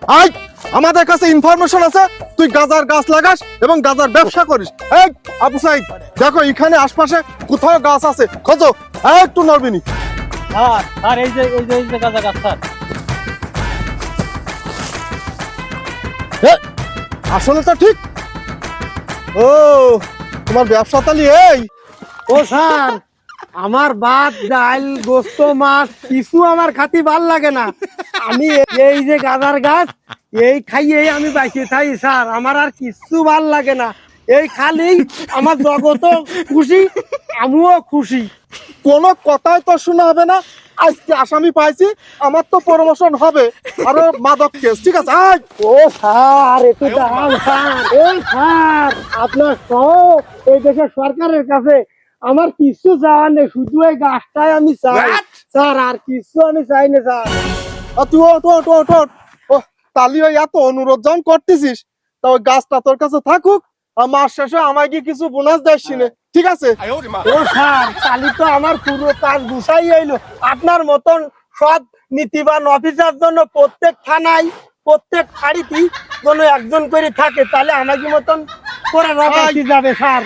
I আমাদের কাছে information আছে তুই গাজার গাছ লাগাস এবং গাজার ব্যবসা করিস। এই আবু সাইদ দেখো এখানে আশপাশে কোথাও গাছ আছে খোঁজো। একটু নড়বিনি। স্যার স্যার এই যে গাঁজা গাছ স্যার। আসলে তো ঠিক। ও তোমার ব্যবসা তালি এই। ও স্যার, আমার ভাত ডাল গোস্ত মাছ কিছু আমার খাতি ভাল লাগে না। আমি এই যে গাঁদার গাছ এই খাইয়ে আমি বাইকে থাই স্যার, আমার আর কিছু ভাল লাগে না। এই খালি আমার জগত খুশি, আমিও খুশি। কোনো কথাই তো শোনা হবে না। আজকে আসামি পাইছি, আমার তো প্রমোশন হবে। আরো মাদক কেস, ঠিক আছে। আয় ও স্যার একটু দাঁড়ান স্যার। এই স্যার আপনার সব এই দেশের সরকারের কাছে আমার কিছু চাওয়ার নেই, শুধু এই গাছটাই আমি চাই স্যার, আর কিছু আমি চাই না স্যার। তুই ওঠ ওঠ ওঠ ওঠ। ও তালি ওই এত অনুরোধ যখন করতেছিস তা ওই গাছটা তোর কাছে থাকুক, আর মাস শেষে আমায় গিয়ে কিছু বোনাস দেয় সিনে, ঠিক আছে? ও স্যার তাহলে তো আমার পুরো কাজ গুছাই এলো। আপনার মতন সৎ নীতিবান অফিসার জন্য প্রত্যেক থানায় প্রত্যেক ফাঁড়িতে যেন একজন করে থাকে, তাহলে আমাকে মতন করে রাখা যাবে স্যার।